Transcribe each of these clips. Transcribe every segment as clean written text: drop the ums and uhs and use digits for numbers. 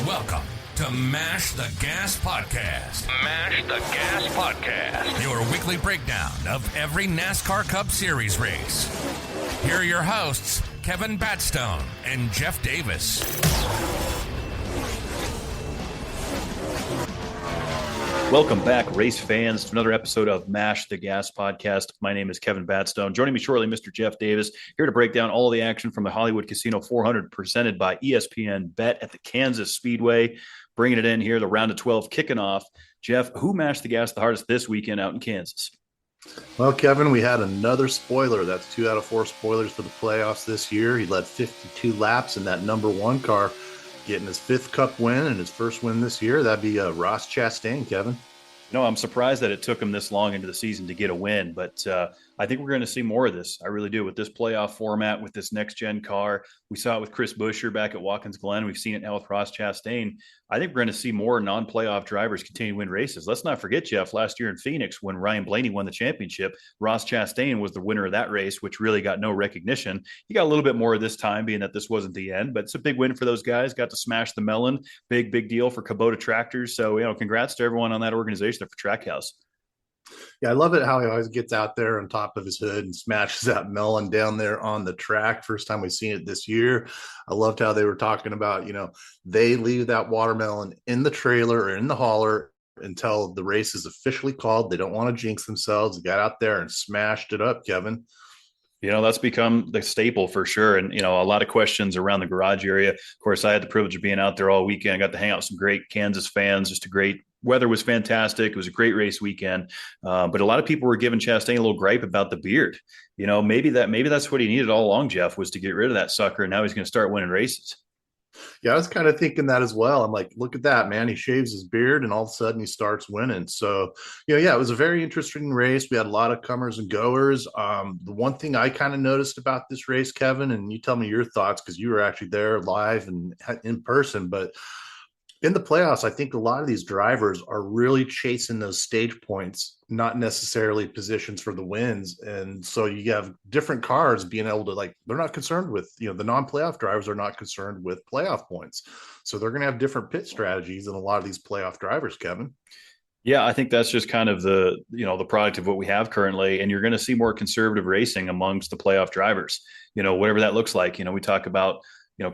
Welcome to Mash the Gas Podcast. Mash the Gas Podcast. Your weekly breakdown of every NASCAR Cup Series race. Here are your hosts, Kevin Batstone and Jeff Davis. Welcome back, race fans, to another episode of Mash the Gas Podcast. My name is Kevin Batstone. Joining me shortly, Mr. Jeff Davis, here to break down all the action from the Hollywood Casino 400 presented by ESPN Bet at the Kansas Speedway. Bringing it in here, the round of 12 kicking off. Jeff, who mashed the gas the hardest this weekend out in Kansas? Well, Kevin, we had another spoiler. That's 2 out of 4 spoilers for the playoffs this year. He led 52 laps in that number one car, getting his 5th Cup win and his first win this year. That'd be Ross Chastain, Kevin. No, I'm surprised that it took him this long into the season to get a win, but I think we're going to see more of this. I really do. With this playoff format, with this next-gen car. We saw it with Chris Buescher back at Watkins Glen. We've seen it now with Ross Chastain. I think we're going to see more non-playoff drivers continue to win races. Let's not forget, Jeff, last year in Phoenix when Ryan Blaney won the championship, Ross Chastain was the winner of that race, which really got no recognition. He got a little bit more this time, being that this wasn't the end, but it's a big win for those guys. Got to smash the melon. Big deal for Kubota Tractors. So, congrats to everyone on that organization for Trackhouse. Yeah, I love it how he always gets out there on top of his hood and smashes that melon down there on the track. First time we've seen it this year. I loved how they were talking about, they leave that watermelon in the trailer or in the hauler until the race is officially called. They don't want to jinx themselves. They got out there and smashed it up, Kevin. That's become the staple for sure. And, a lot of questions around the garage area. Of course, I had the privilege of being out there all weekend. I got to hang out with some great Kansas fans. Just a great weather was fantastic. It was a great race weekend. But a lot of people were giving Chastain a little gripe about the beard. Maybe that's what he needed all along, Jeff, was to get rid of that sucker. And now he's going to start winning races. Yeah, I was kind of thinking that as well. I'm like, look at that, man. He shaves his beard and all of a sudden he starts winning. So, it was a very interesting race. We had a lot of comers and goers. The one thing I kind of noticed about this race, Kevin, and you tell me your thoughts because you were actually there live and in person, but in the playoffs, I think a lot of these drivers are really chasing those stage points, not necessarily positions for the wins. And so you have different cars being able to, they're not concerned with, the non-playoff drivers are not concerned with playoff points. So they're going to have different pit strategies than a lot of these playoff drivers, Kevin. Yeah, I think that's just kind of the product of what we have currently. And you're going to see more conservative racing amongst the playoff drivers, whatever that looks like. We talk about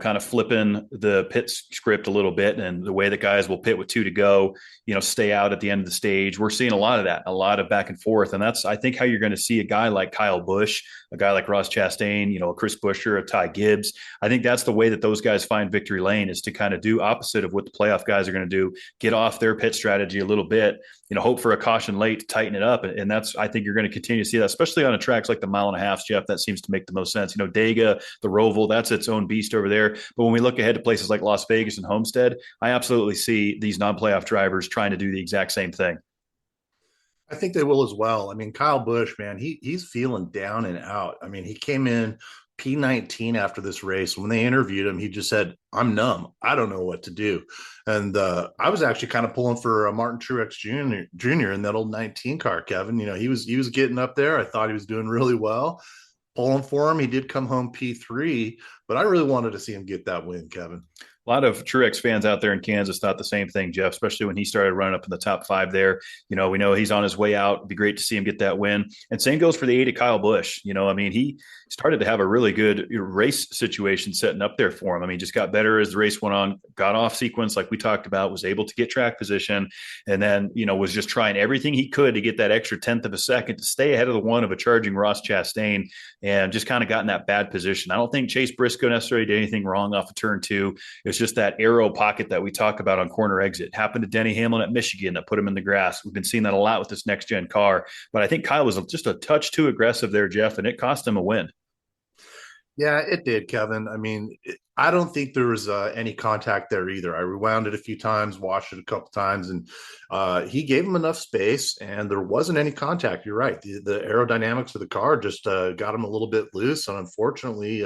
kind of flipping the pit script a little bit and the way that guys will pit with 2 to go, stay out at the end of the stage. We're seeing a lot of that, a lot of back and forth. And that's, I think, how you're going to see a guy like Kyle Busch, a guy like Ross Chastain, a Chris Buescher, a Ty Gibbs. I think that's the way that those guys find victory lane, is to kind of do opposite of what the playoff guys are going to do, get off their pit strategy a little bit, hope for a caution late to tighten it up. And that's, I think you're going to continue to see that, especially on a tracks like the mile and a half, Jeff. That seems to make the most sense. Dega, the Roval, that's its own beast over there. But when we look ahead to places like Las Vegas and Homestead, I absolutely see these non-playoff drivers trying to do the exact same thing. I think they will as well. I mean, Kyle Busch, man, he's feeling down and out. I mean, he came in P19 after this race. When they interviewed him, he just said, "I'm numb. I don't know what to do." And I was actually kind of pulling for Martin Truex Jr. in that old 19 car, Kevin. He was getting up there. I thought he was doing really well. Pulling for him. He did come home P3, but I really wanted to see him get that win, Kevin. A lot of Truex fans out there in Kansas thought the same thing, Jeff, especially when he started running up in the top 5 there. We know he's on his way out. It'd be great to see him get that win. And same goes for the 8 of Kyle Busch. He started to have a really good race situation setting up there for him. Just got better as the race went on, got off sequence like we talked about, was able to get track position, and then, was just trying everything he could to get that extra 1/10 of a second to stay ahead of the one of a charging Ross Chastain, and just kind of got in that bad position. I don't think Chase Briscoe necessarily did anything wrong off of turn 2. It's just that aero pocket that we talk about on corner exit. Happened to Denny Hamlin at Michigan that put him in the grass. We've been seeing that a lot with this next gen car, but I think Kyle was just a touch too aggressive there, Jeff, and it cost him a win. Yeah, it did, Kevin. I don't think there was any contact there either. I rewound it a few times, watched it a couple times, and he gave him enough space, and there wasn't any contact. You're right. The aerodynamics of the car just got him a little bit loose, and unfortunately,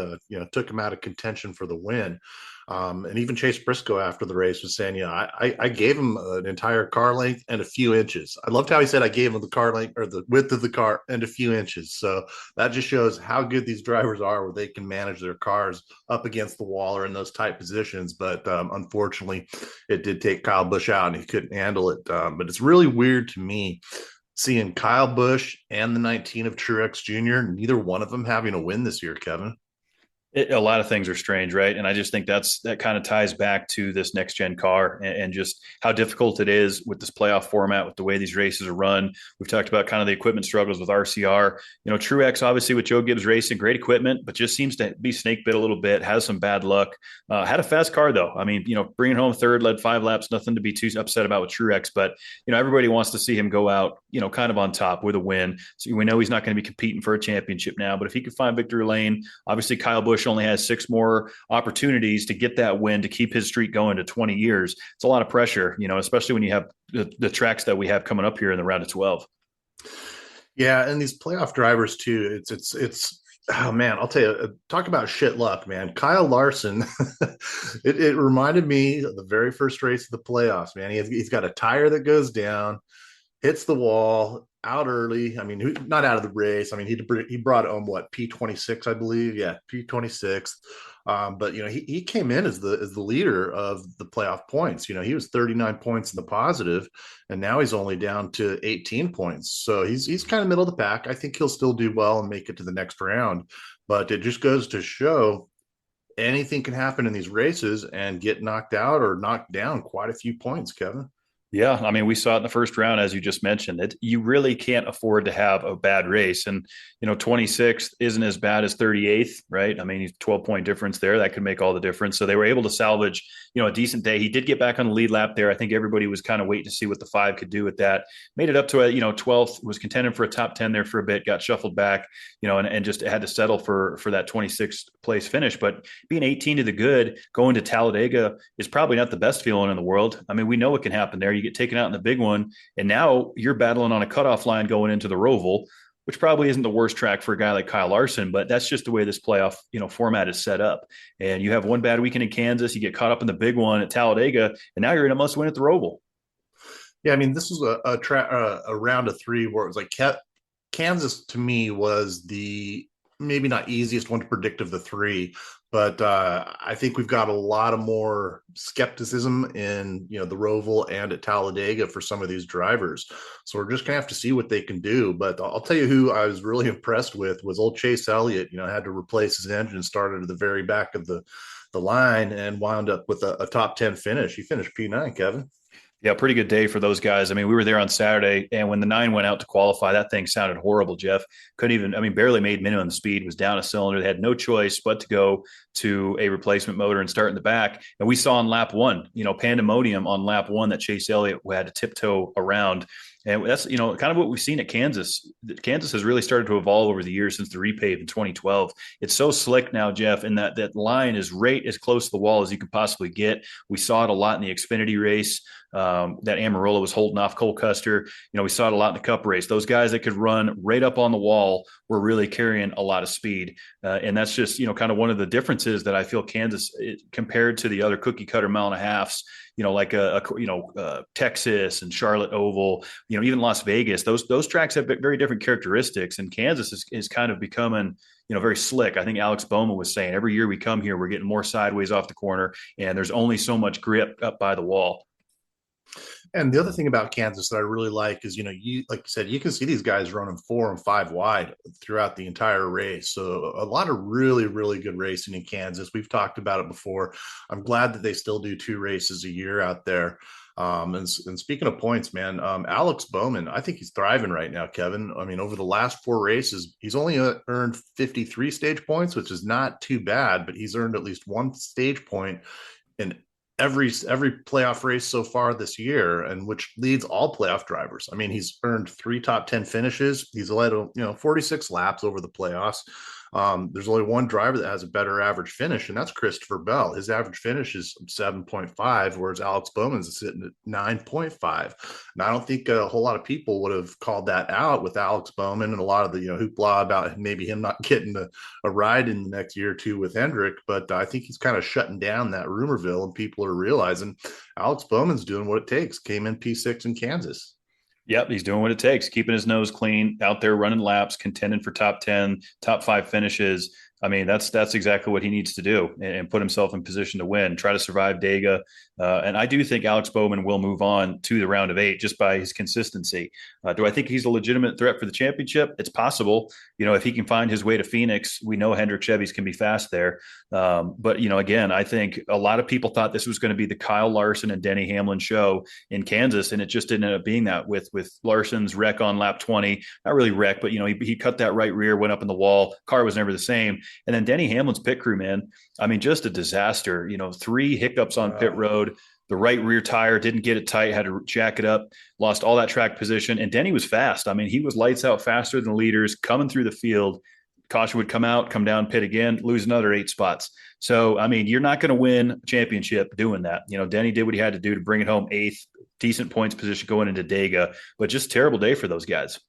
took him out of contention for the win. And even Chase Briscoe after the race was saying, I gave him an entire car length and a few inches. I loved how he said I gave him the car length or the width of the car and a few inches. So that just shows how good these drivers are, where they can manage their cars up against the wall wall or in those tight positions. But unfortunately, it did take Kyle Busch out and he couldn't handle it. But it's really weird to me seeing Kyle Busch and the 19 of Truex Jr., neither one of them having a win this year, Kevin. A lot of things are strange, right? And I just think that kind of ties back to this next gen car and just how difficult it is with this playoff format, with the way these races are run. We've talked about kind of the equipment struggles with RCR. Truex, obviously with Joe Gibbs Racing, great equipment, but just seems to be snake bit a little bit, has some bad luck. Had a fast car though. I mean, bringing home third, led 5 laps, nothing to be too upset about with Truex, but everybody wants to see him go out, kind of on top with a win. So we know he's not going to be competing for a championship now, but if he could find victory lane, obviously Kyle Busch only has 6 more opportunities to get that win, to keep his streak going to 20 years. It's a lot of pressure, especially when you have the tracks that we have coming up here in the round of 12. Yeah. And these playoff drivers too, it's, oh man, I'll tell you, talk about shit luck, man. Kyle Larson, it reminded me of the very first race of the playoffs, man. He's got a tire that goes down, hits the wall, out early. I mean, not out of the race. I mean, he brought home what, P26, I believe. Yeah, P26. But he came in as the leader of the playoff points. He was 39 points in the positive, and now he's only down to 18 points. So he's kind of middle of the pack. I think he'll still do well and make it to the next round. But it just goes to show anything can happen in these races and get knocked out or knocked down quite a few points, Kevin. Yeah, I mean, we saw it in the first round, as you just mentioned. You really can't afford to have a bad race. And, 26th isn't as bad as 38th, right? I mean, 12-point difference there. That could make all the difference. So they were able to salvage, a decent day. He did get back on the lead lap there. I think everybody was kind of waiting to see what the 5 could do with that. Made it up to a, 12th, was contending for a top 10 there for a bit, got shuffled back, and just had to settle for that 26th place finish. But being 18 to the good, going to Talladega is probably not the best feeling in the world. I mean, we know what can happen there. You get taken out in the big one, and now you're battling on a cutoff line going into the Roval, which probably isn't the worst track for a guy like Kyle Larson, but that's just the way this playoff, format is set up. And you have one bad weekend in Kansas, you get caught up in the big one at Talladega, and now you're in a must-win at the Roval. Yeah, I mean, this was a round of 3 where it was like Kansas to me was the maybe not easiest one to predict of the 3, but I think we've got a lot of more skepticism in the Roval and at Talladega for some of these drivers. So we're just gonna have to see what they can do. But I'll tell you who I was really impressed with was old Chase Elliott. Had to replace his engine, started at the very back of the line and wound up with a top 10 finish. He finished P9, Kevin. Yeah, pretty good day for those guys. I mean, we were there on Saturday, and when the 9 went out to qualify, that thing sounded horrible, Jeff. Barely made minimum speed, was down a cylinder. They had no choice but to go to a replacement motor and start in the back. And we saw on lap 1, pandemonium on lap 1 that Chase Elliott had to tiptoe around. And that's, kind of what we've seen at Kansas. Kansas has really started to evolve over the years since the repave in 2012. It's so slick now, Jeff, and that line is right as close to the wall as you could possibly get. We saw it a lot in the Xfinity race. That Amarola was holding off Cole Custer. We saw it a lot in the Cup race. Those guys that could run right up on the wall were really carrying a lot of speed. And that's just, kind of one of the differences that I feel Kansas, compared to the other cookie cutter mile and a halves, like Texas and Charlotte Oval, even Las Vegas, those tracks have very different characteristics. And Kansas is kind of becoming, very slick. I think Alex Bowman was saying every year we come here, we're getting more sideways off the corner, and there's only so much grip up by the wall. And the other thing about Kansas that I really like is, like you said, you can see these guys running 4 and 5 wide throughout the entire race. So a lot of really, really good racing in Kansas. We've talked about it before. I'm glad that they still do 2 races a year out there. And speaking of points, man, Alex Bowman, I think he's thriving right now, Kevin. I mean, over the last 4 races, he's only earned 53 stage points, which is not too bad, but he's earned at least 1 stage point in every playoff race so far this year, and which leads all playoff drivers. I mean, he's earned 3 top 10 finishes. He's led 46 laps over the playoffs. There's only one driver that has a better average finish, and that's Christopher Bell. His average finish is 7.5, whereas Alex Bowman's is sitting at 9.5. And I don't think a whole lot of people would have called that out with Alex Bowman and a lot of the hoopla about maybe him not getting a ride in the next year or 2 with Hendrick. But I think he's kind of shutting down that rumorville, and people are realizing Alex Bowman's doing what it takes. Came in P6 in Kansas. Yep, he's doing what it takes, keeping his nose clean, out there running laps, contending for top 10, top 5 finishes. I mean, that's exactly what he needs to do and put himself in position to win, try to survive Dega. And I do think Alex Bowman will move on to the round of 8 just by his consistency. Do I think he's a legitimate threat for the championship? It's possible. If he can find his way to Phoenix, we know Hendrick Chevys can be fast there. But, again, I think a lot of people thought this was going to be the Kyle Larson and Denny Hamlin show in Kansas, and it just didn't end up being that with Larson's wreck on lap 20. Not really wreck, but, he cut that right rear, went up in the wall. Car was never the same. And then Denny Hamlin's pit crew, man, I mean, just a disaster. 3 hiccups on pit road. The right rear tire didn't get it tight, had to jack it up, lost all that track position. And Denny was fast. I mean, he was lights out faster than leaders coming through the field. Caution would come out, come down, pit again, lose another 8 spots. So, I mean, you're not going to win a championship doing that. Denny did what he had to do to bring it home 8th, decent points position going into Dega, but just terrible day for those guys.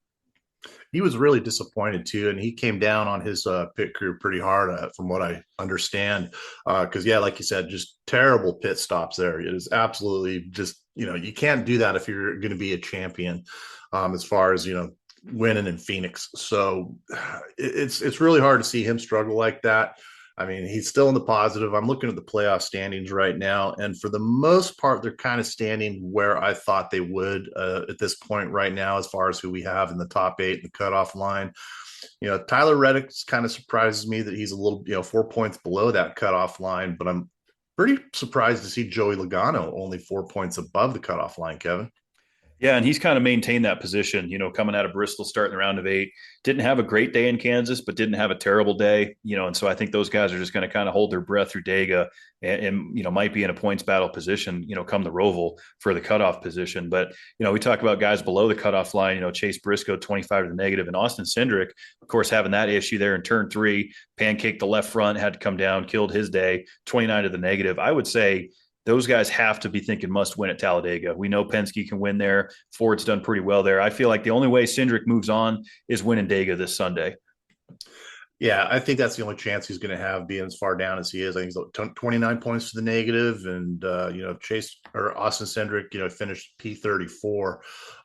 He was really disappointed too, and he came down on his pit crew pretty hard, from what I understand. Because like you said, just terrible pit stops there. It is absolutely just you can't do that if you're going to be a champion. As far as winning in Phoenix, so it's really hard to see him struggle like that. I mean, he's still in the positive. I'm looking at the playoff standings right now, and for the most part, they're kind of standing where I thought they would at this point right now, as far as who we have in the top 8, the cutoff line. Tyler Reddick kind of surprises me that he's a little, 4 points below that cutoff line, but I'm pretty surprised to see Joey Logano only 4 points above the cutoff line, Kevin. Yeah, and he's kind of maintained that position, coming out of Bristol, starting the round of 8. Didn't have a great day in Kansas, but didn't have a terrible day, and so I think those guys are just going to kind of hold their breath through Dega and might be in a points battle position, come the Roval for the cutoff position. But, we talk about guys below the cutoff line, Chase Briscoe, 25 to the negative, and Austin Cindric, of course, having that issue there in turn 3, pancaked the left front, had to come down, killed his day, 29 to the negative. I would say those guys have to be thinking must win at Talladega. We know Penske can win there. Ford's done pretty well there. I feel like the only way Cindric moves on is winning Dega this Sunday. Yeah, I think that's the only chance he's going to have, being as far down as he is. I think he's 29 points to the negative, and Chase or Austin Cindric, finished P34.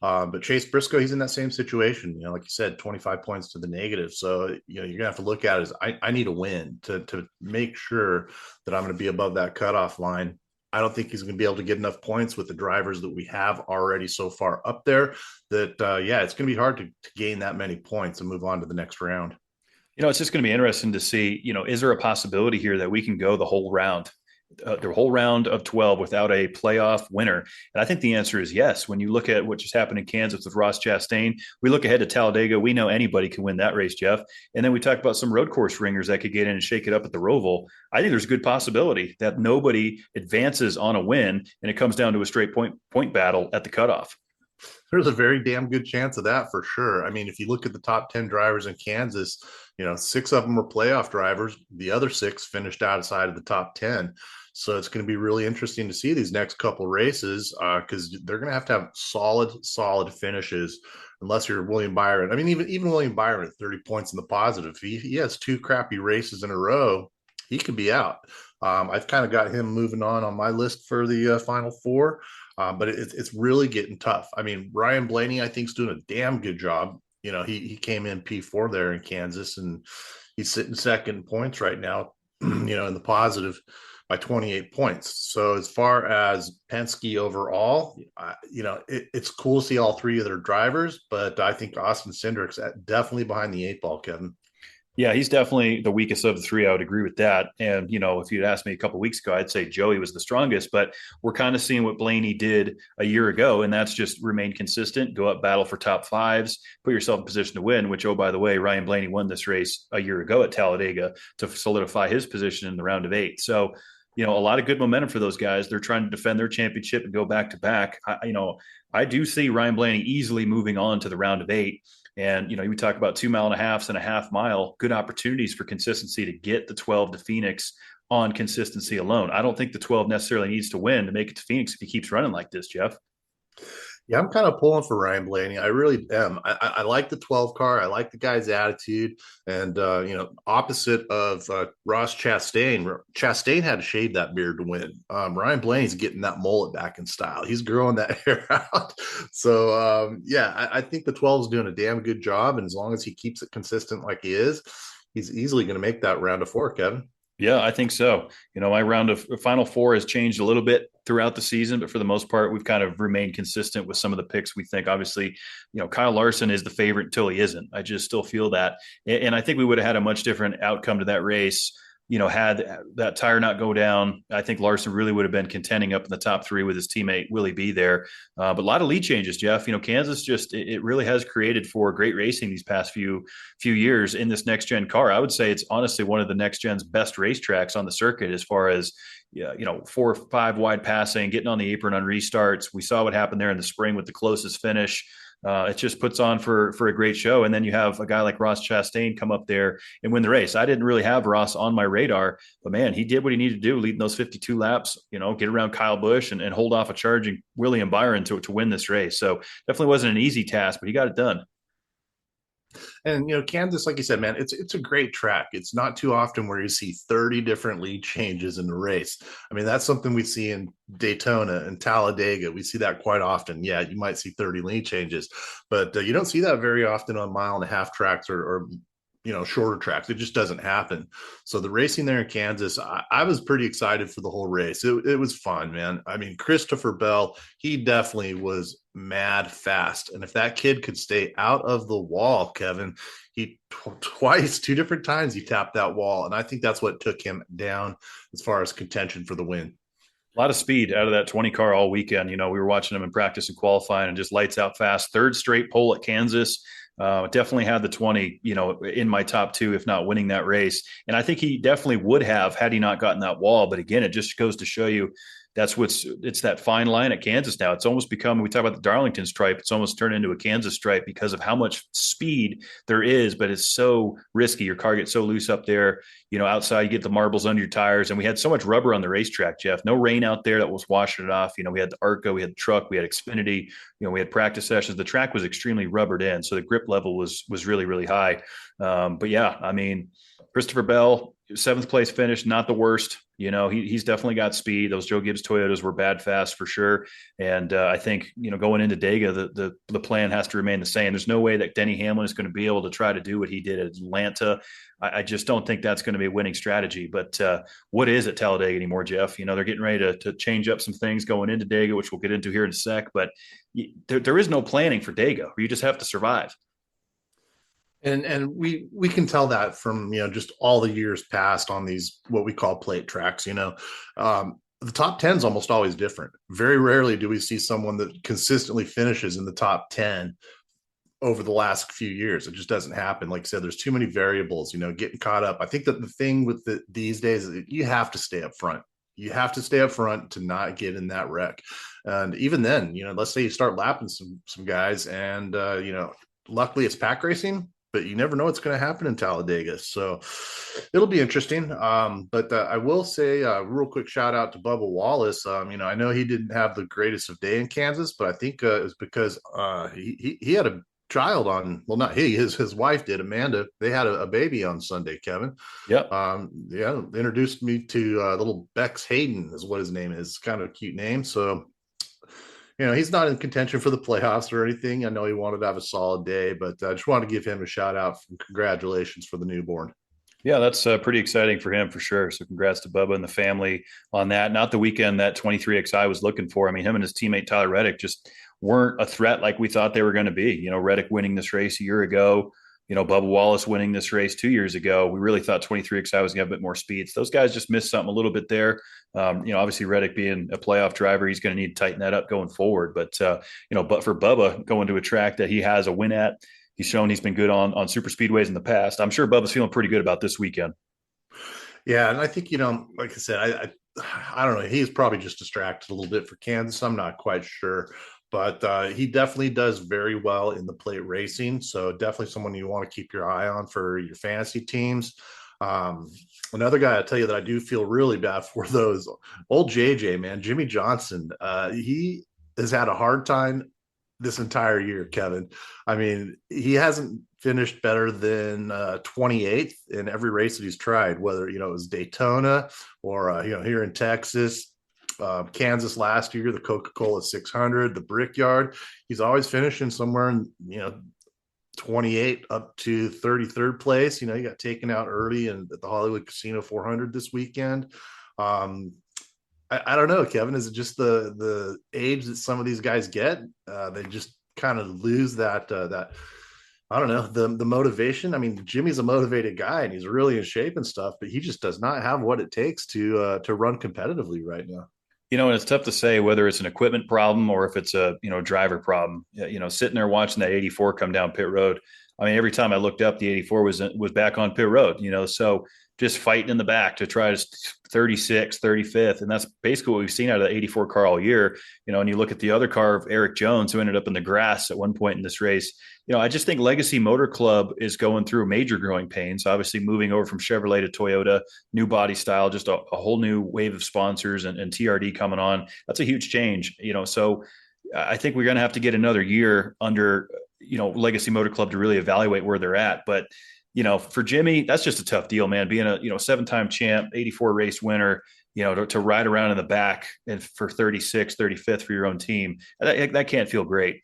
But Chase Briscoe, he's in that same situation. Like you said, 25 points to the negative. So you're going to have to look at it as I need a win to make sure that I'm going to be above that cutoff line. I don't think he's going to be able to get enough points with the drivers that we have already so far up there that, it's going to be hard to gain that many points and move on to the next round. It's just going to be interesting to see, is there a possibility here that we can go the whole round of 12 without a playoff winner? And I think the answer is yes. When you look at what just happened in Kansas with Ross Chastain, we look ahead to Talladega. We know anybody can win that race, Jeff. And then we talk about some road course ringers that could get in and shake it up at the Roval. I think there's a good possibility that nobody advances on a win and it comes down to a straight point battle at the cutoff. There's a very damn good chance of that for sure. I mean, if you look at the top 10 drivers in Kansas, 6 of them were playoff drivers. The other 6 finished outside of the top 10. So it's going to be really interesting to see these next couple races because they're going to have solid finishes unless you're William Byron. I mean, even William Byron at 30 points in the positive, if he has 2 crappy races in a row, he could be out. I've kind of got him moving on my list for the Final 4. But it's really getting tough. I mean, Ryan Blaney, I think, is doing a damn good job. He came in P4 there in Kansas, and he's sitting second in points right now, in the positive by 28 points. So as far as Penske overall, it's cool to see all 3 of their drivers, but I think Austin Cindric's definitely behind the 8 ball, Kevin. Yeah, he's definitely the weakest of the 3. I would agree with that. And, if you'd asked me a couple of weeks ago, I'd say Joey was the strongest, but we're kind of seeing what Blaney did a year ago. And that's just remain consistent, go up, battle for top 5s, put yourself in position to win, which, oh, by the way, Ryan Blaney won this race a year ago at Talladega to solidify his position in the round of 8. So, a lot of good momentum for those guys. They're trying to defend their championship and go back to back. I do see Ryan Blaney easily moving on to the round of 8. And, we talk about 2.5 miles and a half mile, good opportunities for consistency to get the 12 to Phoenix on consistency alone. I don't think the 12 necessarily needs to win to make it to Phoenix if he keeps running like this, Jeff. Yeah, I'm kind of pulling for Ryan Blaney. I really am. I like the 12 car. I like the guy's attitude. And, opposite of Ross Chastain, Chastain had to shave that beard to win. Ryan Blaney's getting that mullet back in style. He's growing that hair out. So, I think the 12 is doing a damn good job. And as long as he keeps it consistent like he is, he's easily going to make that round of 4, Kevin. Yeah, I think so. My round of final 4 has changed a little bit throughout the season, but for the most part, we've kind of remained consistent with some of the picks we think. Obviously, Kyle Larson is the favorite until he isn't. I just still feel that. And I think we would have had a much different outcome to that race. Had that tire not go down, I think Larson really would have been contending up in the top 3 with his teammate Willie B there. But a lot of lead changes, Jeff. Kansas it really has created for great racing these past few years in this next gen car. I would say it's honestly one of the next gen's best racetracks on the circuit as far as 4 or 5 wide passing, getting on the apron on restarts. We saw what happened there in the spring with the closest finish. It just puts on for a great show. And then you have a guy like Ross Chastain come up there and win the race. I didn't really have Ross on my radar, but man, he did what he needed to do, leading those 52 laps, get around Kyle Busch and hold off a charging William Byron to win this race. So definitely wasn't an easy task, but he got it done. And Kansas, like you said, man, it's a great track. It's not too often where you see 30 different lead changes in the race. I mean, that's something we see in Daytona and Talladega. We see that quite often. Yeah, you might see 30 lead changes, but you don't see that very often on 1.5 mile tracks or shorter tracks. It just doesn't happen. So the racing there in Kansas, I was pretty excited for the whole race. It was fun, man. I mean, Christopher Bell, he definitely was mad fast. And if that kid could stay out of the wall, Kevin, he twice, 2 different times, he tapped that wall. And I think that's what took him down as far as contention for the win. A lot of speed out of that 20 car all weekend. We were watching him in practice and qualifying and just lights out fast. 3rd straight pole at Kansas. Definitely had the 20, in my top 2, if not winning that race. And I think he definitely would have had he not gotten that wall. But again, it just goes to show you it's that fine line at Kansas now. It's almost become, we talk about the Darlington stripe, it's almost turned into a Kansas stripe because of how much speed there is, but it's so risky. Your car gets so loose up there, outside, you get the marbles under your tires. And we had so much rubber on the racetrack, Jeff. No rain out there that was washing it off. We had the ARCA, we had the truck, we had Xfinity, we had practice sessions. The track was extremely rubbered in. So the grip level was really, really high. But yeah, I mean, Christopher Bell, 7th place finish, not the worst. He's definitely got speed. Those Joe Gibbs Toyotas were bad fast for sure. And I think, going into Dega, the plan has to remain the same. There's no way that Denny Hamlin is going to be able to try to do what he did at Atlanta. I just don't think that's going to be a winning strategy. But what is at Talladega anymore, Jeff? They're getting ready to change up some things going into Dega, which we'll get into here in a sec. But there is no planning for Dega. You just have to survive. And we can tell that from just all the years past on these what we call plate tracks. The top 10 is almost always different. Very rarely do we see someone that consistently finishes in the top 10 over the last few years. It just doesn't happen. Like I said, there's too many variables. Getting caught up. I think that the thing with these days is you have to stay up front. You have to stay up front to not get in that wreck. And even then, let's say you start lapping some guys, and luckily it's pack racing. But you never know what's going to happen in Talladega. So it'll be interesting. But I will say a real quick shout out to Bubba Wallace. I know he didn't have the greatest of day in Kansas, but I think it's because he had a child on, well, not his wife did, Amanda. They had a baby on Sunday, Kevin. Yep. They introduced me to little Bex Hayden is what his name is. Kind of a cute name. So he's not in contention for the playoffs or anything. I know he wanted to have a solid day, but I just want to give him a shout out and congratulations for the newborn. Yeah, that's pretty exciting for him for sure. So congrats to Bubba and the family on that. Not the weekend that 23XI was looking for. I mean, him and his teammate Tyler Reddick just weren't a threat like we thought they were going to be. Reddick winning this race a year ago, Bubba Wallace winning this race 2 years ago. We really thought 23XI was going to have a bit more speed. So those guys just missed something a little bit there. Obviously Reddick being a playoff driver, he's going to need to tighten that up going forward. But for Bubba going to a track that he has a win at, he's shown he's been good on super speedways in the past. I'm sure Bubba's feeling pretty good about this weekend. Yeah. And I think, like I said, I don't know. He's probably just distracted a little bit for Kansas. I'm not quite sure. But he definitely does very well in the plate racing. So definitely someone you want to keep your eye on for your fantasy teams. Another guy, I tell you that I do feel really bad for those old JJ, man, Jimmy Johnson. He has had a hard time this entire year, Kevin. I mean, he hasn't finished better than 28th in every race that he's tried, whether, it was Daytona or, here in Texas. Kansas last year, the Coca-Cola 600, the Brickyard. He's always finishing somewhere in, 28 up to 33rd place. You know, he got taken out early at the Hollywood Casino 400 this weekend. I don't know, Kevin. Is it just the age that some of these guys get? They just kind of lose that I don't know, the motivation. I mean, Jimmy's a motivated guy and he's really in shape and stuff, but he just does not have what it takes to run competitively right now. You know, and it's tough to say whether it's an equipment problem or if it's a, driver problem. Sitting there watching that 84 come down pit road. I mean, every time I looked up, the 84 was back on pit road, so just fighting in the back to try to 36, 35th. And that's basically what we've seen out of the 84 car all year. And you look at the other car of Eric Jones, who ended up in the grass at one point in this race. I just think Legacy Motor Club is going through major growing pains, obviously moving over from Chevrolet to Toyota, new body style, just a whole new wave of sponsors and TRD coming on. That's a huge change, so I think we're going to have to get another year under, Legacy Motor Club to really evaluate where they're at. But, for Jimmy, that's just a tough deal, man. Being a, 7-time champ, 84 race winner, to ride around in the back and for 36, 35th for your own team, that can't feel great.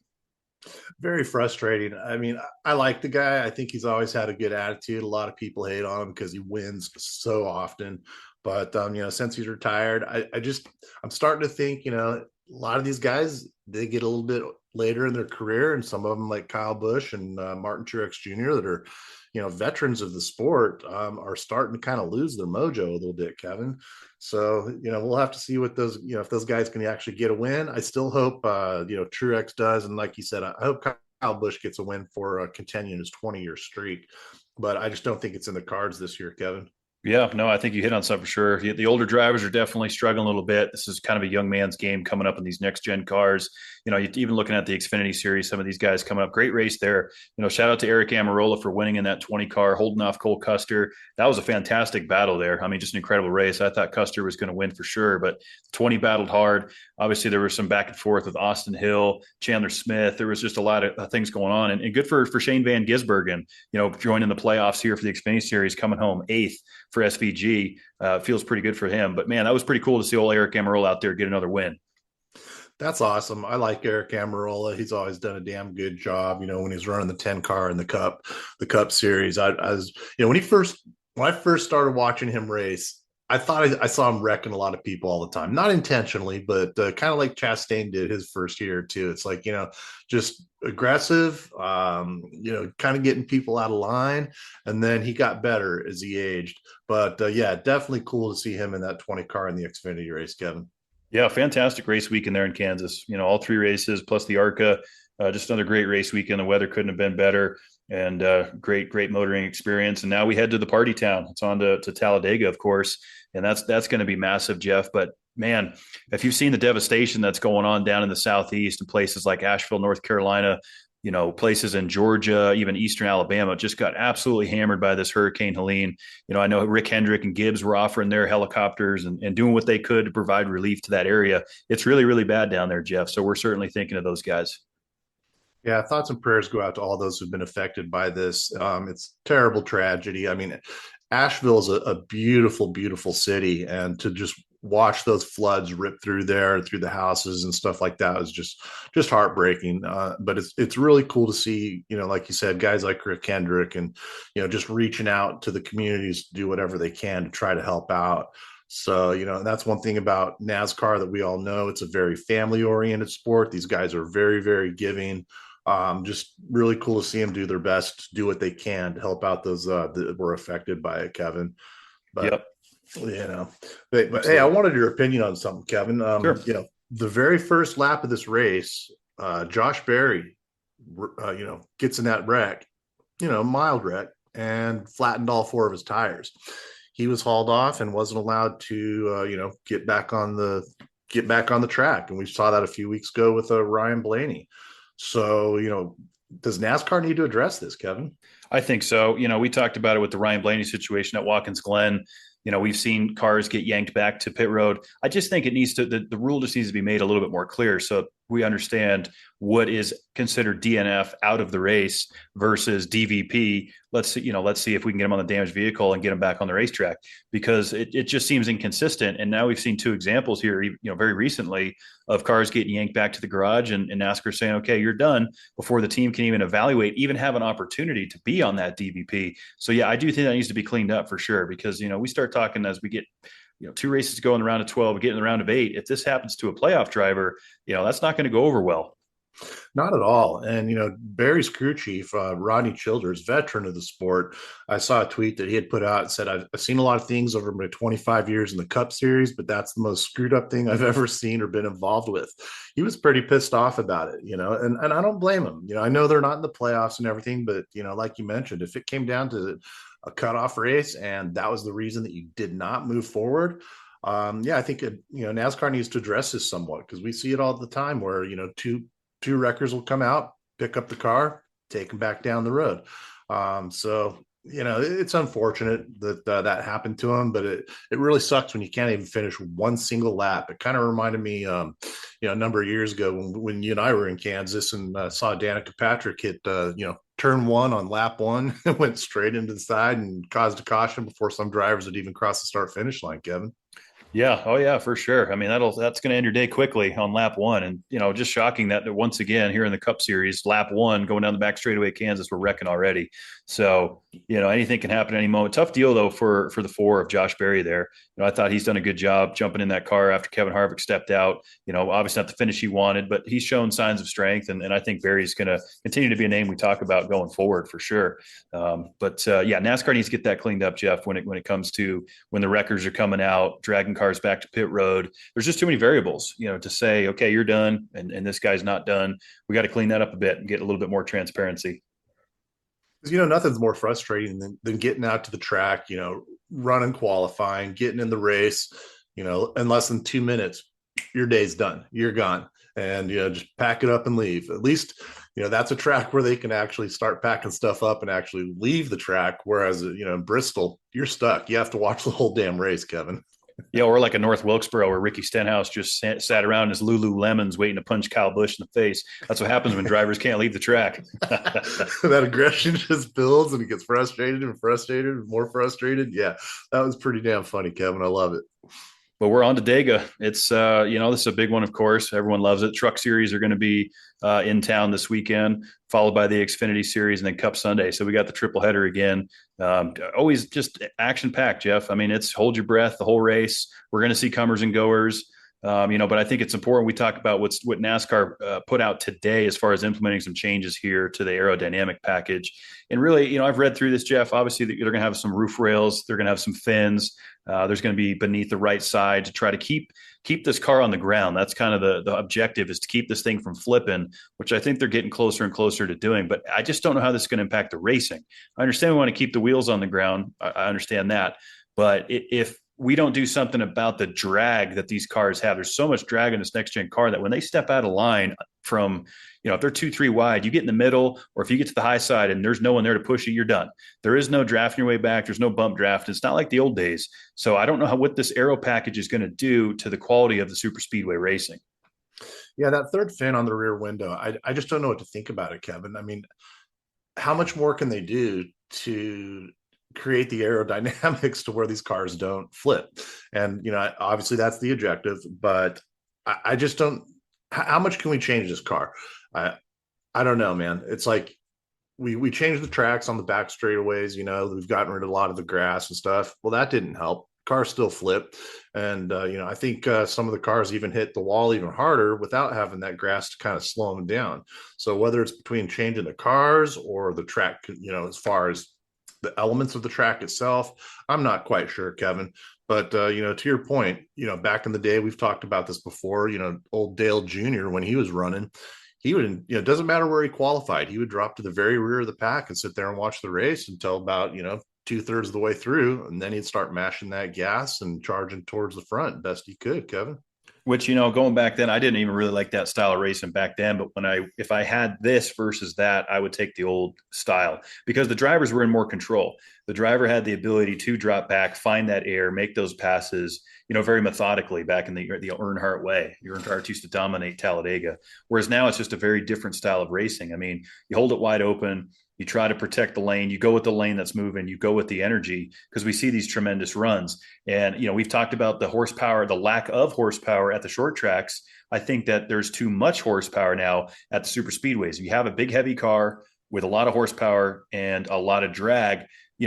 Very frustrating. I mean, I like the guy. I think he's always had a good attitude. A lot of people hate on him because he wins so often. But, since he's retired, I'm starting to think, a lot of these guys, they get a little bit later in their career, and some of them like Kyle Busch and Martin Truex Jr. that are, veterans of the sport, are starting to kind of lose their mojo a little bit, Kevin. So, we'll have to see what those, if those guys can actually get a win. I still hope, Truex does. And like you said, I hope Kyle Busch gets a win for continuing his 20-year streak. But I just don't think it's in the cards this year, Kevin. Yeah, no, I think you hit on something for sure. The older drivers are definitely struggling a little bit. This is kind of a young man's game coming up in these next gen cars. Even looking at the Xfinity series, some of these guys coming up. Great race there. Shout out to Eric Amarola for winning in that 20 car, holding off Cole Custer. That was a fantastic battle there. I mean, just an incredible race. I thought Custer was going to win for sure, but 20 battled hard. Obviously, there was some back and forth with Austin Hill, Chandler Smith. There was just a lot of things going on, and good for Shane Van Gisbergen, joining the playoffs here for the Xfinity series, coming home 8th for SVG. Feels pretty good for him. But man, that was pretty cool to see old Eric Amarola out there get another win. That's awesome. I like Eric Amarola. He's always done a damn good job, when he's running the 10 car in the Cup series. I was, when I first started watching him race, I thought I saw him wrecking a lot of people all the time, not intentionally, but kind of like Chastain did his first year or two. It's like, just aggressive, kind of getting people out of line. And then he got better as he aged. But yeah, definitely cool to see him in that 20 car in the Xfinity race, Kevin. Yeah, fantastic race weekend there in Kansas. All 3 races plus the ARCA. Just another great race weekend. The weather couldn't have been better, and great motoring experience. And now we head to the party town. It's on to Talladega, of course, and that's going to be massive, Jeff. But man, if you've seen the devastation that's going on down in the Southeast and places like Asheville, North Carolina, places in Georgia, even Eastern Alabama, just got absolutely hammered by this Hurricane Helene. I know Rick Hendrick and Gibbs were offering their helicopters and doing what they could to provide relief to that area. It's really, really bad down there, Jeff. So we're certainly thinking of those guys. Yeah, thoughts and prayers go out to all those who've been affected by this. It's terrible tragedy. I mean, Asheville is a beautiful, beautiful city, and to just watch those floods rip through the houses and stuff like that is just heartbreaking. But it's really cool to see, like you said, guys like Rick Hendrick and, just reaching out to the communities to do whatever they can to try to help out. So, that's one thing about NASCAR that we all know. It's a very family oriented sport. These guys are very, very giving. Just really cool to see them do their best, do what they can to help out those that were affected by it, Kevin. But, yep. But hey, I wanted your opinion on something, Kevin. Sure. The very first lap of this race, Josh Berry, gets in that wreck, mild wreck, and flattened all 4 of his tires. He was hauled off and wasn't allowed to, get back on the track. And we saw that a few weeks ago with Ryan Blaney. So, does NASCAR need to address this, Kevin? I think so. We talked about it with the Ryan Blaney situation at Watkins Glen. We've seen cars get yanked back to pit road. I just think it needs to, the rule just needs to be made a little bit more clear. So we understand what is considered DNF out of the race versus DVP. Let's see if we can get them on the damaged vehicle and get them back on the racetrack, because it just seems inconsistent. And now we've seen two examples here, very recently, of cars getting yanked back to the garage and NASCAR saying, okay, you're done, before the team can even evaluate, even have an opportunity to be on that DVP. So yeah, I do think that needs to be cleaned up for sure, because, we start talking as we get, 2 races to go in the round of 12, we get in the round of 8. If this happens to a playoff driver, that's not going to go over well. Not at all. And, Barry's crew chief, Rodney Childers, veteran of the sport, I saw a tweet that he had put out and said, I've seen a lot of things over my 25 years in the Cup Series, but that's the most screwed up thing I've ever seen or been involved with. He was pretty pissed off about it, and I don't blame him. I know they're not in the playoffs and everything, but, like you mentioned, if it came down to a cutoff race and that was the reason that you did not move forward, I think NASCAR needs to address this somewhat, because we see it all the time where two wreckers will come out, pick up the car, take them back down the road. It's unfortunate that that happened to him, but it really sucks when you can't even finish one single lap. It kind of reminded me, a number of years ago when you and I were in Kansas and saw Danica Patrick hit, turn 1 on lap 1 and went straight into the side and caused a caution before some drivers had even crossed the start finish line, Kevin. Yeah. Oh yeah, for sure. I mean, that's going to end your day quickly on lap 1. And, just shocking that once again, here in the Cup Series, lap 1 going down the back straightaway at Kansas, we're wrecking already. So, anything can happen at any moment. Tough deal though, for the 4 of Josh Berry there. I thought he's done a good job jumping in that car after Kevin Harvick stepped out, obviously not the finish he wanted, but he's shown signs of strength. And I think Berry's going to continue to be a name we talk about going forward for sure. NASCAR needs to get that cleaned up, Jeff, when it comes to when the wreckers are coming out, dragging cars back to pit road. There's just too many variables, to say, okay, you're done and this guy's not done. We got to clean that up a bit and get a little bit more transparency. Nothing's more frustrating than getting out to the track, running qualifying, getting in the race, in less than 2 minutes, your day's done, you're gone, and just pack it up and leave. At least that's a track where they can actually start packing stuff up and actually leave the track, whereas in Bristol, you're stuck. You have to watch the whole damn race, Kevin. Yeah, or like a North Wilkesboro where Ricky Stenhouse just sat around in his Lululemons waiting to punch Kyle Busch in the face. That's what happens when drivers can't leave the track. That aggression just builds and he gets frustrated and more frustrated. Yeah, that was pretty damn funny, Kevin. I love it. But we're on to Dega. It's, this is a big one, of course. Everyone loves it. Truck Series are going to be in town this weekend, followed by the Xfinity Series and then Cup Sunday. So we got the triple header again. Always just action-packed, Jeff. I mean, it's hold your breath the whole race. We're going to see comers and goers. But I think it's important we talk about what NASCAR put out today as far as implementing some changes here to the aerodynamic package. And really, I've read through this, Jeff. Obviously, they're going to have some roof rails. They're going to have some fins. There's going to be beneath the right side to try to keep this car on the ground. That's kind of the objective, is to keep this thing from flipping, which I think they're getting closer and closer to doing. But I just don't know how this is going to impact the racing. I understand we want to keep the wheels on the ground. I understand that. But if we don't do something about the drag that these cars have, there's so much drag in this next gen car that when they step out of line from, if they're 2-3 wide, you get in the middle, or if you get to the high side and there's no one there to push you, you're done. There is no drafting your way back. There's no bump draft. It's not like the old days. So I don't know what this aero package is going to do to the quality of the super speedway racing. Yeah, that third fin on the rear window, I just don't know what to think about it, Kevin. I mean, how much more can they do to create the aerodynamics to where these cars don't flip? And obviously that's the objective, but I just don't. How much can we change this car? I don't know, man. It's like we changed the tracks on the back straightaways. We've gotten rid of a lot of the grass and stuff. Well, that didn't help. Cars still flip, and I think some of the cars even hit the wall even harder without having that grass to kind of slow them down. So whether it's between changing the cars or the track, as far as the elements of the track itself, I'm not quite sure, Kevin. But, to your point, back in the day, we've talked about this before, old Dale Jr., when he was running, he would, it doesn't matter where he qualified. He would drop to the very rear of the pack and sit there and watch the race until about, 2/3 of the way through. And then he'd start mashing that gas and charging towards the front best he could, Kevin. Which, going back then, I didn't even really like that style of racing back then. But if I had this versus that, I would take the old style because the drivers were in more control. The driver had the ability to drop back, find that air, make those passes, very methodically back in the Earnhardt way. Earnhardt used to dominate Talladega, whereas now it's just a very different style of racing. I mean, you hold it wide open. You try to protect the lane. You go with the lane that's moving. You go with the energy because we see these tremendous runs. And, we've talked about the horsepower, the lack of horsepower at the short tracks. I think that there's too much horsepower now at the super speedways. If you have a big, heavy car with a lot of horsepower and a lot of drag,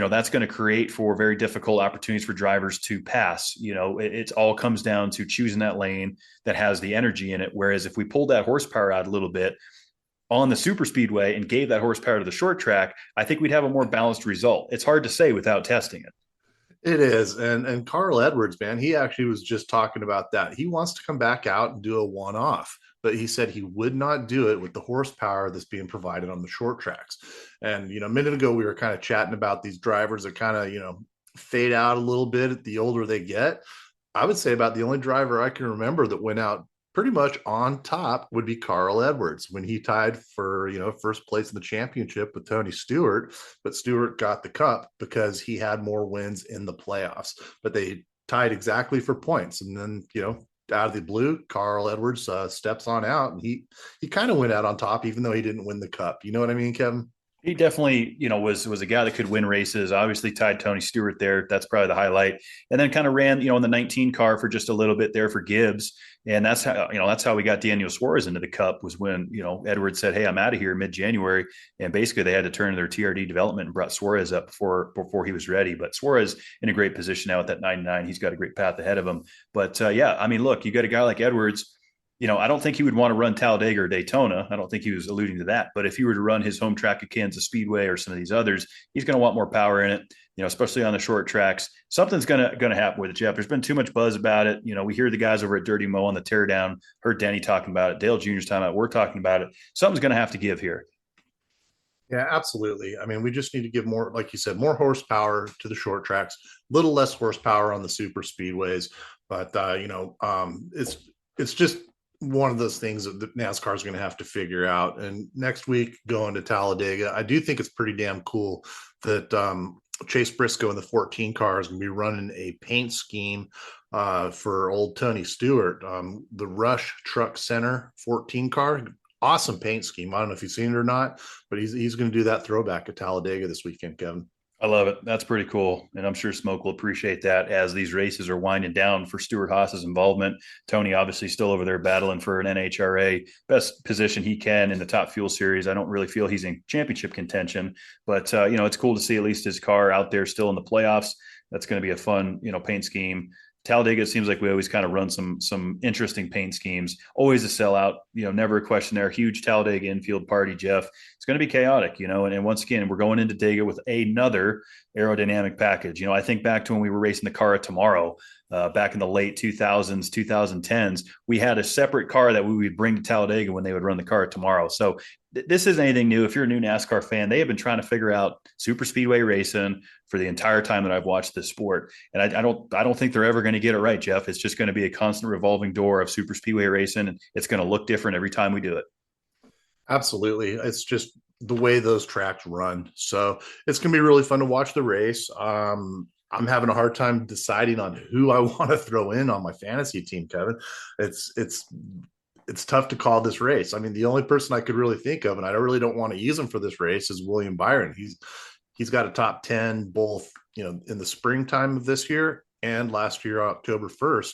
that's going to create for very difficult opportunities for drivers to pass. It all comes down to choosing that lane that has the energy in it. Whereas if we pulled that horsepower out a little bit on the super speedway and gave that horsepower to the short track, I think we'd have a more balanced result. It's hard to say without testing it. It is. And Carl Edwards, man, he actually was just talking about that. He wants to come back out and do a one-off, but he said he would not do it with the horsepower that's being provided on the short tracks. And, a minute ago, we were kind of chatting about these drivers that kind of, fade out a little bit the older they get. I would say about the only driver I can remember that went out pretty much on top would be Carl Edwards when he tied for, first place in the championship with Tony Stewart, but Stewart got the cup because he had more wins in the playoffs, but they tied exactly for points. And then, out of the blue, Carl Edwards steps on out and he kind of went out on top, even though he didn't win the cup. You know what I mean, Kevin? He definitely, was a guy that could win races. Obviously tied Tony Stewart there. That's probably the highlight. And then kind of ran, in the 19 car for just a little bit there for Gibbs. And that's how we got Daniel Suarez into the Cup was when, Edwards said, "Hey, I'm out of here mid-January." And basically they had to turn to their TRD development and brought Suarez up before he was ready. But Suarez in a great position now at that 99. He's got a great path ahead of him. But look, you got a guy like Edwards. I don't think he would want to run Talladega or Daytona. I don't think he was alluding to that. But if he were to run his home track at Kansas Speedway or some of these others, he's going to want more power in it, especially on the short tracks. Something's going to happen with it, Jeff. There's been too much buzz about it. We hear the guys over at Dirty Mo on the teardown, heard Denny talking about it, Dale Jr.'s talking about it, we're talking about it. Something's going to have to give here. Yeah, absolutely. I mean, we just need to give more, like you said, more horsepower to the short tracks, a little less horsepower on the super speedways. But, it's just one of those things that NASCAR is going to have to figure out. And next week going to Talladega, I do think it's pretty damn cool that Chase Briscoe in the 14 car is going to be running a paint scheme for old Tony Stewart. The Rush Truck Center 14 car, awesome paint scheme. I don't know if you've seen it or not, but he's going to do that throwback at Talladega this weekend, Kevin. I love it. That's pretty cool. And I'm sure Smoke will appreciate that as these races are winding down for Stuart Haas's involvement. Tony obviously still over there battling for an NHRA best position he can in the Top Fuel Series. I don't really feel he's in championship contention, but it's cool to see at least his car out there still in the playoffs. That's going to be a fun, paint scheme. Talladega, it seems like we always kind of run some interesting paint schemes. Always a sellout, never a question there. Huge Talladega infield party, Jeff. It's going to be chaotic, and once again, we're going into Dega with another aerodynamic package. I think back to when we were racing the car tomorrow, back in the late 2000s, 2010s, we had a separate car that we would bring to Talladega when they would run the car tomorrow. So this isn't anything new. If you're a new NASCAR fan, they have been trying to figure out super speedway racing for the entire time that I've watched this sport. And I don't think they're ever going to get it right, Jeff. It's just going to be a constant revolving door of super speedway racing. And it's going to look different every time we do it. Absolutely. It's just the way those tracks run. So it's going to be really fun to watch the race. I'm having a hard time deciding on who I want to throw in on my fantasy team, Kevin. It's tough to call this race. I mean, the only person I could really think of, and I really don't want to use him for this race, is William Byron. He's got a top 10 both, in the springtime of this year and last year, October 1st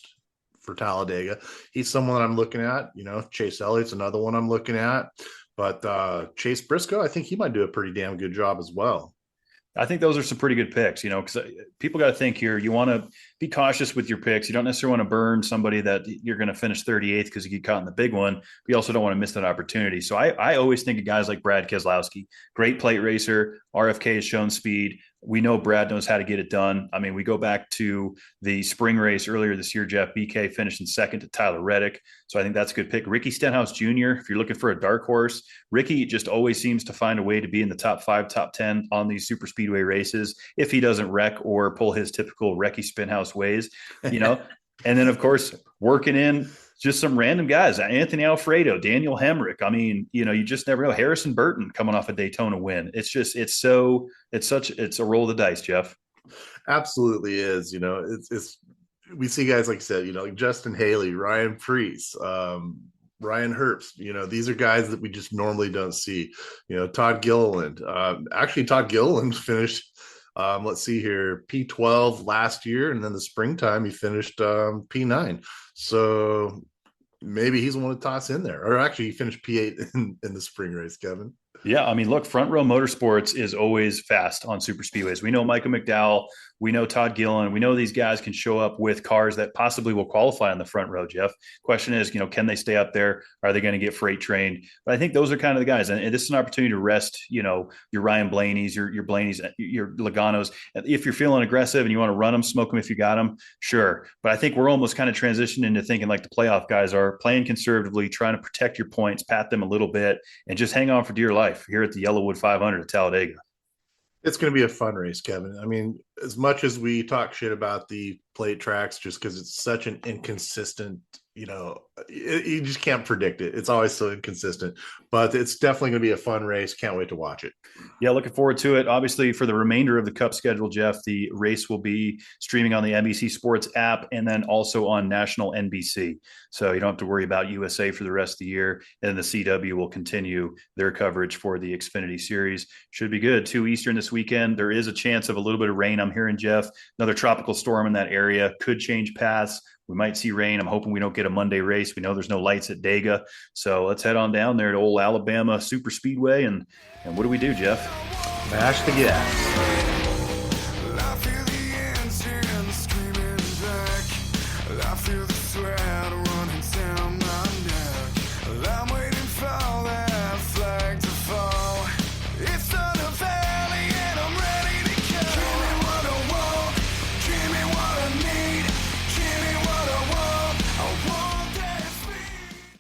for Talladega. He's someone that I'm looking at. Chase Elliott's another one I'm looking at. But Chase Briscoe, I think he might do a pretty damn good job as well. I think those are some pretty good picks, because people got to think here. You want to be cautious with your picks. You don't necessarily want to burn somebody that you're going to finish 38th because you get caught in the big one. But you also don't want to miss that opportunity. So I always think of guys like Brad Keselowski, great plate racer. RFK has shown speed. We know Brad knows how to get it done. I mean, we go back to the spring race earlier this year, Jeff. BK finished in second to Tyler Reddick. So I think that's a good pick. Ricky Stenhouse Jr., if you're looking for a dark horse, Ricky just always seems to find a way to be in the top 5, top 10 on these super speedway races if he doesn't wreck or pull his typical Ricky Spinhouse ways, And then, of course, working in just some random guys. Anthony Alfredo, Daniel Hemrick. I mean, you just never know. Harrison Burton coming off a Daytona win. It's a roll of the dice, Jeff. Absolutely is. It's we see guys like you said, like Justin Haley, Ryan Preece, Ryan Herbst. These are guys that we just normally don't see. Todd Gilliland. Actually, Todd Gilliland finished. Let's see here, P12 last year, and then the springtime he finished P9. So maybe he's one to toss in there. Or actually, he finished P8 in the spring race, Kevin. Yeah, I mean, look, Front Row Motorsports is always fast on super speedways. We know Michael McDowell, we know Todd Gillen, we know these guys can show up with cars that possibly will qualify on the front row, Jeff. Question is, can they stay up there? Are they going to get freight trained? But I think those are kind of the guys. And this is an opportunity to rest, your Ryan Blaney's, your Blaney's, your Logano's. If you're feeling aggressive and you want to run them, smoke them if you got them, sure. But I think we're almost kind of transitioning into thinking like the playoff guys are, playing conservatively, trying to protect your points, pat them a little bit, and just hang on for dear life here at the Yellowwood 500 at Talladega. It's going to be a fun race, Kevin. I mean, as much as we talk shit about the plate tracks, just because it's such an inconsistent, you just can't predict it. It's always so inconsistent, but it's definitely going to be a fun race. Can't wait to watch it. Yeah, looking forward to it. Obviously, for the remainder of the Cup schedule, Jeff, the race will be streaming on the NBC Sports app and then also on national NBC. So you don't have to worry about USA for the rest of the year. And the CW will continue their coverage for the Xfinity Series. Should be good. 2 Eastern this weekend. There is a chance of a little bit of rain, I'm hearing, Jeff. Another tropical storm in that area could change paths. We might see rain. I'm hoping we don't get a Monday race. We know there's no lights at Dega. So let's head on down there to old Alabama Superspeedway. And what do we do, Jeff? Mash the gas. I feel the engine screaming back. I feel the sweat